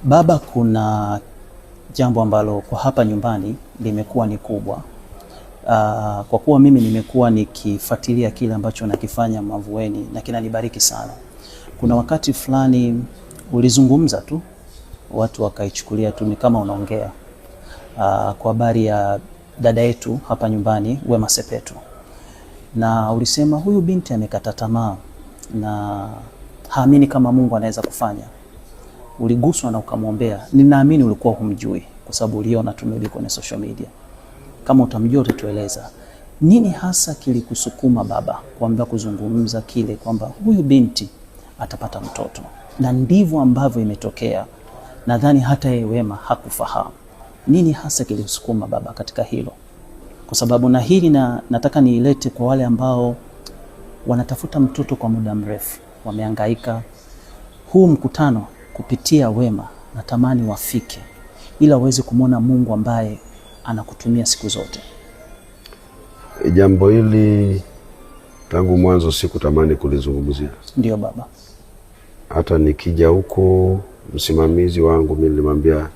Baba, kuna jambo ambalo kwa hapa nyumbani limekuwa ni kubwa. Kwa kuwa mimi nimekuwa nikifuatilia kile ambacho nakifanya Mavueni na kinanibariki sana. Kuna wakati fulani ulizungumza tu, watu wakaichukulia tu ni kama unaongea kwa habari ya dada yetu hapa nyumbani, Wema Sepetu, na ulisema huyu binti amekata tamaa na haamini kama Mungu anaweza kufanya. Uliguswa na ukamwombea. Ninaamini ulikuwa humjui kwa sababu uliona tu maybe kwenye social media. Kama utamjua utatueleza nini hasa kilikusukuma baba kuambia kuzungumza kile kwamba huyu binti atapata mtoto, na ndivyo ambavyo imetokea. Nadhani hata yeye Wema hakufahamu. Nini hasa kilikusukuma baba katika hilo? Kwa sababu na hili nataka niilete kwa wale ambao wanatafuta mtoto kwa muda mrefu, wamehangaika. Huu mkutano kupitia Wema natamani wafike ila waweze kumwona Mungu ambaye anakutumia siku zote. Jambo hili tangu mwanzo sikutamani kulizungumzia. Ndio baba. Hata nikija huko msimamizi wangu mimi nilimwambia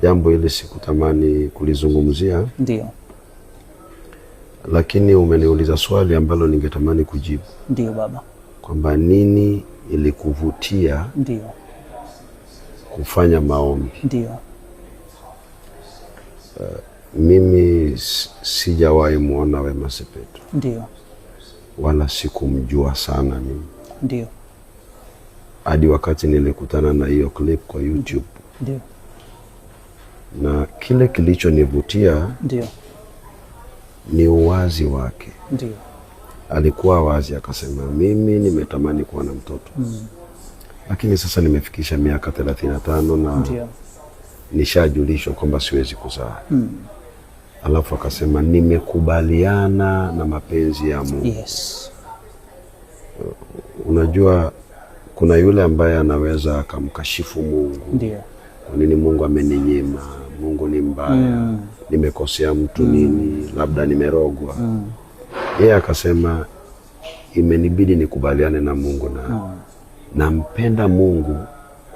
jambo hili sikutamani kulizungumzia. Ndio. Lakini umeniuliza swali ambalo ningetamani kujibu. Ndio baba. Kwamba nini ilikuvutia ndio kufanya maombi? Ndio. Mimi sijawahi muona Wema Sepetu. Ndio. Wala sikumjua sana mimi. Ndio. Hadi wakati nilikutana na hiyo clip kwa YouTube. Ndio. Na kile kilichonivutia ndio ni uwazi wake. Ndio. Alikuwa wazi akasema mimi nimetamani kuwa na mtoto. Lakini sasa nimefikisha miaka 35 na ndio nishajulishwa kwamba siwezi kuzaa. Alafu akasema nimekubaliana na mapenzi ya Mungu. Yes. Unajua kuna yule ambaye anaweza akamkashifu Mungu. Ndio. Kwa nini Mungu ameninyima? Mungu ni mbaya. Nimekosea mtu nini? Labda nimerogwa. Yeye akasema imenibidi nikubaliane na Mungu na nampenda Mungu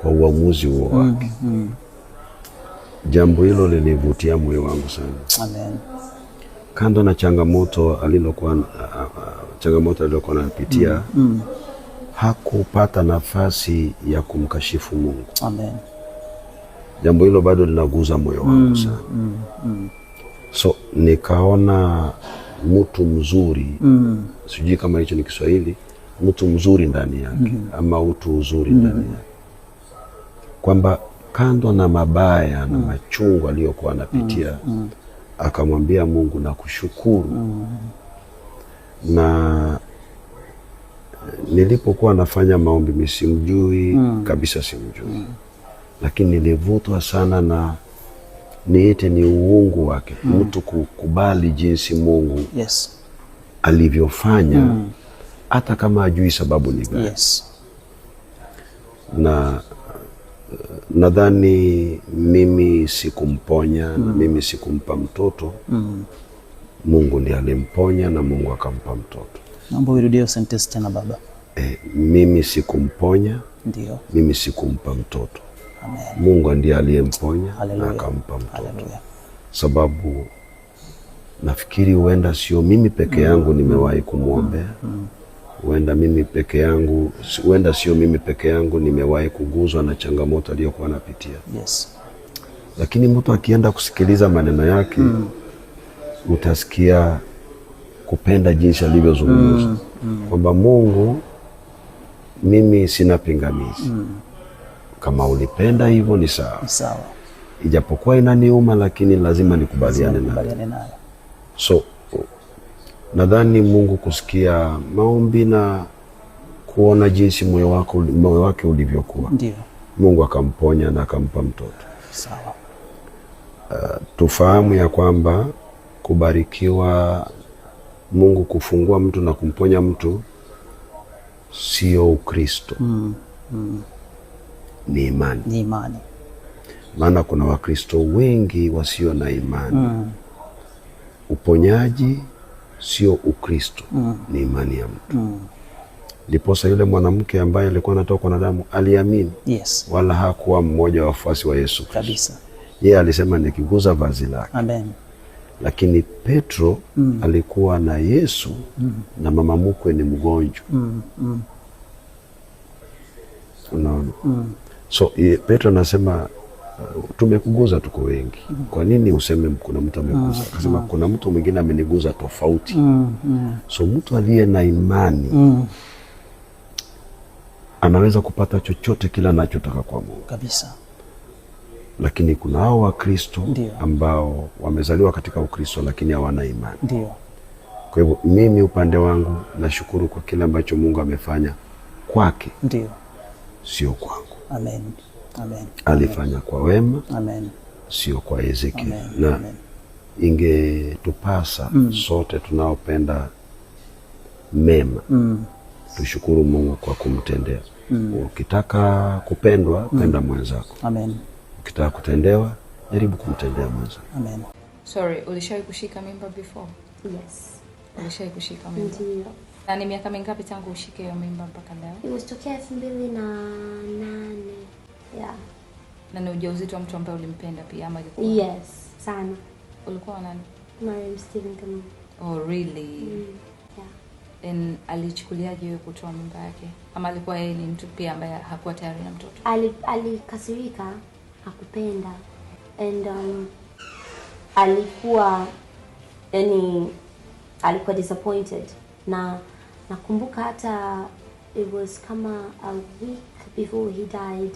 kwa uamuzi huo wake. Jambo hilo lilivutia moyo wangu sana. Amen. Kando na changamoto alilokuwa anapitia, hakupata nafasi ya kumkashifu Mungu. Amen. Jambo hilo bado linaguza moyo wangu sana. So nikaona mtu mzuri, sijui kama hicho ni Kiswahili, mtu mzuri ndani yake ama utu uzuri ndani yake, kwamba kando na mabaya na machungu aliyokuwa anapitia, akamwambia Mungu na kushukuru. Na nilipokuwa nafanya maombi mimi simjui kabisa, simjui, lakini nilivutwa sana na niite ni uungu wake. Mtu kukubali jinsi Mungu alivyofanya hata kama ajui sababu ni gani. Na nadhani mimi sikumponya na mimi sikumpa mtoto. Mungu ndiye alimponya na Mungu akampa mtoto. Naomba urudie sentence tena baba. Mimi sikumponya. Ndio. Mimi sikumpa mtoto. Amen. Mungu ndiye aliyemponya na akampa mtoto. Hallelujah. Sababu nafikiri huenda sio mimi peke yangu nimewahi kumwombea. Huenda sio mimi peke yangu nimewahi kuguzwa na changamoto aliyokuwa anapitia. Yes. Lakini mtu akienda kusikiliza maneno yake, utasikia kupenda jinsi alivyozungumza. Kwamba Mungu, mimi sina pingamizi. Kama ulipenda hivyo ni sawa. Sawa. Ijapokuwa inaniuma lakini lazima nikubaliane nayo. So nadhani Mungu kusikia maombi na kuona jinsi moyo wake ulivyokuwa. Ndio. Mungu akamponya na akampa mtoto. Sawa. Tufahamu ya kwamba kubarikiwa, Mungu kufungua mtu na kumponya mtu sio Ukristo. Ni imani. Ni imani. Maana kuna Wakristo wengi wasio na imani. Uponyaji sio Ukristo, ni imani ya mtu. Ndiposa yule mwanamke ambaye alikuwa anatokwa na damu aliamini. Yes. Wala hakuwa mmoja wa wafuasi wa Yesu kabisa. Yeye alisema nikiguza vazi lake. Amen. Lakini Petro alikuwa na Yesu na mama mkwe ni mgonjwa. Unaona? So Petro anasema tumekuguza tuko wengi. Kwa nini useme kuna mtu amekuguza? Akasema kuna mtu mwingine ameniguza tofauti. So mtu aliye na imani anaweza kupata chochote kila anachotaka kwa Mungu. Kabisa. Lakini kuna hao wa Kristo ambao wamezaliwa katika Ukristo lakini hawana imani. Ndio. Kwa hivyo mimi upande wangu nashukuru kwa kile ambacho Mungu amefanya kwake. Ndio. Sio kwangu. Amen. Amen. Alifanya kwa wema. Amen. Sio kwa Ezekiel. Amen. Na Amen. Ingetupasa sote tunaopenda mema tushukuru Mungu kwa kumtendea. Ukitaka kupendwa, penda mwenzako. Amen. Ukitaka kutendewa, jaribu kumtendea mwenzako. Amen. Sorry, ulishawahi kushika mimba before? Yes. Ulishawahi kushika mimba? Ndio. Na ni miaka mingapi tangu ushike hiyo mimba mpaka leo? Ilitokea 2008. Yeah. Na ni ujauzito wa mtu ambaye ulimpenda pia ama ilikuwa? Yes, sana. Ulikuwa wa nani? Mariam Stephen Kamu. Oh, really? Yeah. And alichukuliaje wewe kutoa mimba yake? Ama alikuwa yeye ni mtu pia ambaye hakuwa tayari na mtoto? Alikasirika, hakupenda. And alikuwa disappointed. Na nakumbuka hata it was kama a week before he died.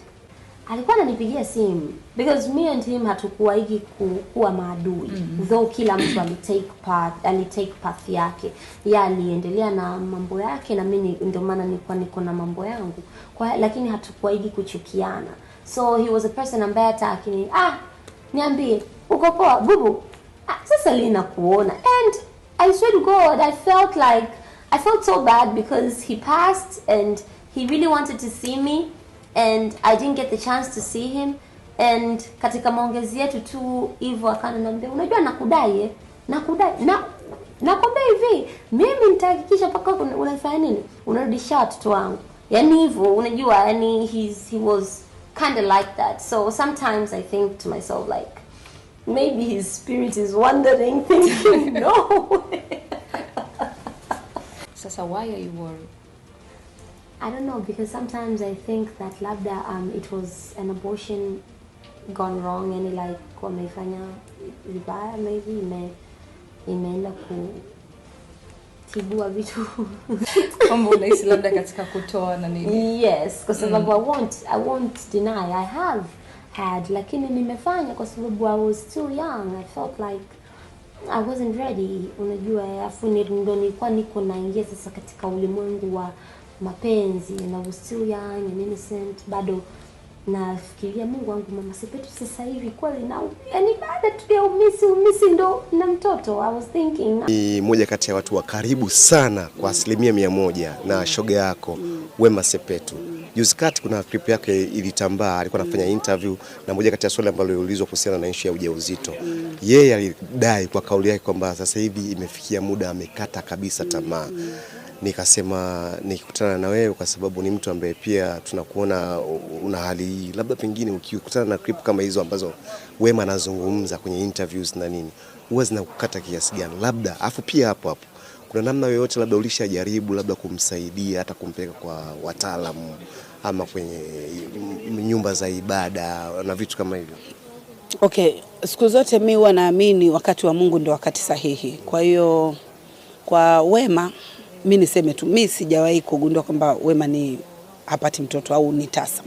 Alikuwa ananipigia simu because me and him hatukuwaigi kuwa maadui. Though kila mtu alitake path yake. Yeye aliendelea na mambo yake na mimi ndio maana niko na mambo yangu. Lakini hatukuwaigi kuchukiana. So he was a person ambaye hata niambie uko poa bubu. Sasa lina kuona. And I swear to God, I felt so bad because he passed and he really wanted to see me and I didn't get the chance to see him. And katika maongezi yetu tu hivyo akananiambia unajua nakudai nakwambia hivi mimi nitahakikisha paka unafanya nini unarudisha watoto wangu. Yani hivyo unajua yani he was kind of like that. So sometimes I think to myself like maybe his spirit is wandering thinking no. Sasa why are you worried? I don't know because sometimes I think that labda it was an abortion gone wrong and like wamefanya vibaya maybe imeenda kutibua vitu. Kwamba unahisi labda katika kutoa na nini? Yes, kwa sababu I won't deny I have had lakini nimefanya kwa sababu I was still young. I felt like I wasn't ready. Unajua afu ndio nilikuwa niko naingia sasa katika ulimwengu wa mapenzi and I was still young and innocent. Bado nafikiria Mungu wangu mama Sepetu sasa hivi kweli na yani baada tu ya umisi ndo na mtoto. I was thinking ni moja kati ya watu wa karibu sana kwa 100% na shoga yako Wema Sepetu. Juzi kati kuna clip yake ilitambaa, alikuwa anafanya interview na moja kati ya swali ambalo liliulizwa kuhusiana na issue ya ujauzito. Yeye alidai kwa kauli yake kwamba sasa hivi imefikia muda amekata kabisa tamaa. Nikasema nikikutana na wewe kwa sababu ni mtu ambaye pia tunakuona una hali hii, labda pengine ukikutana na clip kama hizo ambazo Wema anazungumza kwenye interviews na nini, huwa zinakukata kiasi gani? Labda afu pia hapo kuna namna yoyote labda ulishajaribu labda kumsaidia hata kumpeleka kwa wataalamu ama kwenye nyumba za ibada na vitu kama hivyo? Okay, siku zote mimi huwa naamini wakati wa Mungu ndio wakati sahihi. Kwa hiyo kwa Wema mimi niseme tu mimi sijawahi kugundua kwamba Wema ni hapati mtoto au ni tasa.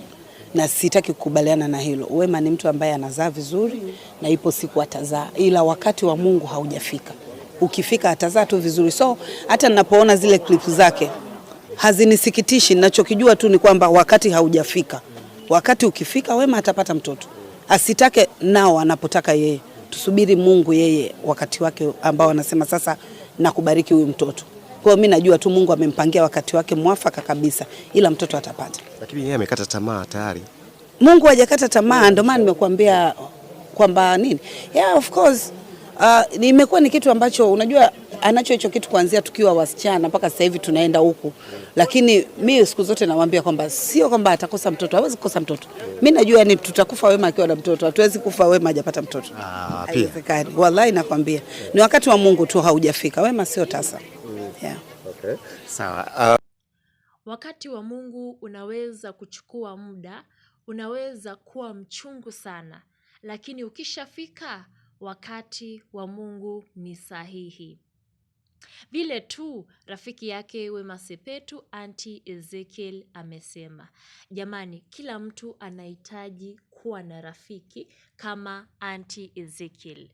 Na sitaki kukubaliana na hilo. Wema ni mtu ambaye anazaa vizuri na ipo siku atazaa, ila wakati wa Mungu haujafika. Ukifika atazaa tu vizuri. So hata ninapoona zile clips zake hazinisikitishi. Ninachokijua tu ni kwamba wakati haujafika. Wakati ukifika Wema atapata mtoto. Asitake nao anapotaka yeye. Tusubiri Mungu yeye wakati wake ambao anasema sasa nakubariki huyu mtoto. Kwa hiyo mimi najua tu Mungu amempangia wakati wake mwafaka kabisa, ila mtoto atapata. Lakini yeye amekata tamaa tayari. Mungu hajakata tamaa, ndio maana nimekuambia kwamba nini? Yeah, of course. Nimekuwa ni kitu ambacho unajua anacho hicho kitu kuanzia tukiwa wasichana mpaka sasa hivi tunaenda huku. Lakini mimi siku zote nawaambia kwamba sio kwamba atakosa mtoto, hawezi kukosa mtoto. Mimi najua ni tutakufa Wema akiwa na mtoto, hatuwezi kufa Wema hajapata mtoto. Haiwezekani. Wallahi nakwambia. Ni wakati wa Mungu tu haujafika. Wema sio tasa. Yeah. Okay. Sawa. Wakati wa Mungu unaweza kuchukua muda, unaweza kuwa mchungu sana, lakini ukishafika wakati wa Mungu ni sahihi. Vile tu rafiki yake Wema Sepetu Auntie Ezekiel amesema. Jamani, kila mtu anahitaji kuwa na rafiki kama Auntie Ezekiel.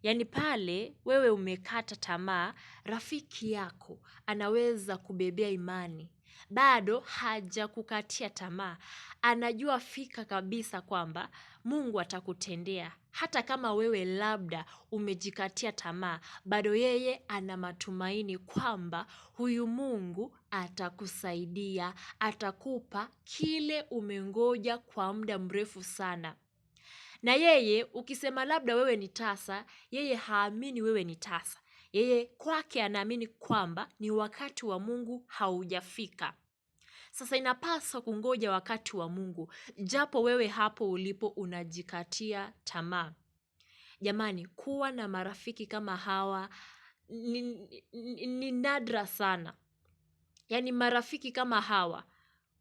Yaani pale wewe umekata tamaa, rafiki yako anaweza kubebea imani. Bado haja kukatia tamaa. Anajua fika kabisa kwamba Mungu atakutendea. Hata kama wewe labda umejikatia tamaa, bado yeye ana matumaini kwamba huyu Mungu atakusaidia, atakupa kile umengoja kwa muda mrefu sana. Na yeye ukisema labda wewe ni tasa, yeye haamini wewe ni tasa. Yeye kwake anaamini kwamba ni wakati wa Mungu haujafika. Sasa inapaswa kungoja wakati wa Mungu, japo wewe hapo ulipo unajikatia tamaa. Jamani, kuwa na marafiki kama hawa ni nadra sana. Yaani marafiki kama hawa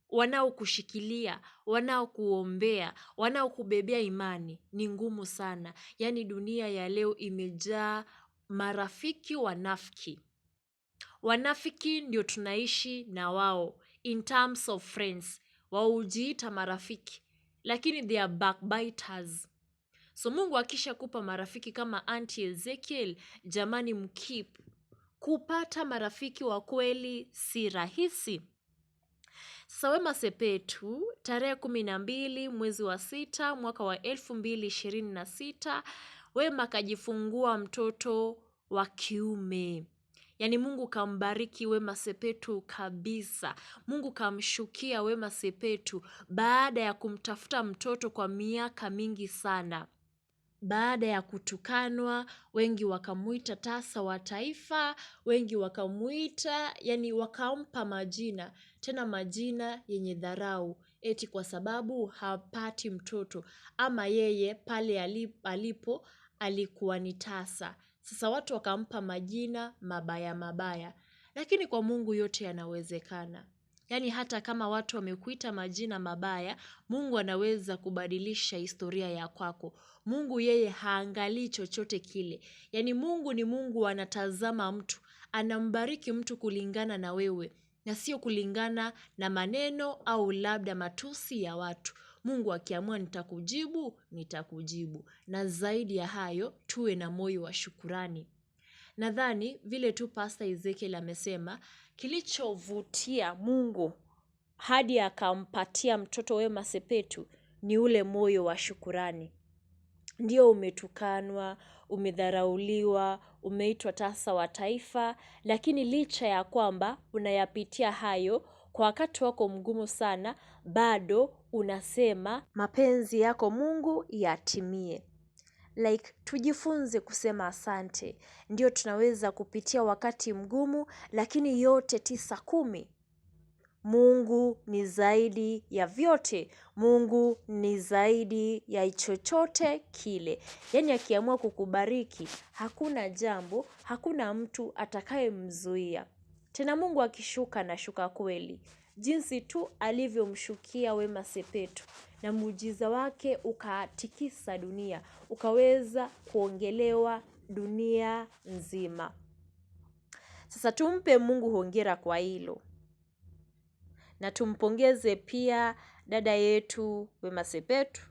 wanaokushikilia, wanaokuombea, wanaokubebea imani ni ngumu sana. Yaani dunia ya leo imejaa marafiki wanafiki. Wanafiki ndio tunaishi na wao in terms of friends. Wao hujiita marafiki, lakini they are backbiters. So Mungu akisha kupa marafiki kama Auntie Ezekiel, jamani mkeep. Kupata marafiki wa kweli si rahisi. Sasa Wema Sepetu, tarehe 12 mwezi wa 6 mwaka wa 2026, Wema kajifungua mtoto wa kiume. Yaani Mungu kambariki Wema Sepetu kabisa. Mungu kamshukia Wema Sepetu baada ya kumtafuta mtoto kwa miaka mingi sana. Baada ya kutukanwa, wengi wakamuita tasa wa taifa, wengi wakamuita, yani wakampa majina, tena majina yenye dharau, eti kwa sababu hapati mtoto, ama yeye pale alipo alikuwa ni tasa. Sasa watu wakampa majina mabaya mabaya, lakini kwa Mungu yote yanawezekana. Yaani hata kama watu wamekuita majina mabaya, Mungu anaweza kubadilisha historia ya kwako. Mungu yeye haangalii chochote kile. Yaani Mungu ni Mungu anatazama mtu. Anambariki mtu kulingana na wewe. Na sio kulingana na maneno au labda matusi ya watu. Mungu akiamua nitakujibu, nitakujibu. Na zaidi ya hayo, tuwe na moyo wa shukurani. Nadhani vile tu Pastor Ezekiel amesema, kilichovutia Mungu hadi akampatia mtoto Wema Sepetu ni ule moyo wa shukurani. Ndio umetukanwa, umedharauliwa, umeitwa tasa wa taifa, lakini licha ya kwamba unayapitia hayo kwa wakati wako mgumu sana, bado unasema mapenzi yako Mungu yatimie. Like tujifunze kusema asante. Ndio tunaweza kupitia wakati mgumu, lakini yote 9-10. Mungu ni zaidi ya vyote. Mungu ni zaidi ya chochote kile. Yaani akiamua kukubariki, hakuna jambo, hakuna mtu atakayemzuia. Tena Mungu akishuka na shuka kweli. Jinsi tu alivyomshukia Wema Sepetu na muujiza wake ukatikisa dunia, ukaweza kuongelewa dunia nzima. Sasa tumpe Mungu hongera kwa hilo. Na tumpongeze pia dada yetu Wema Sepetu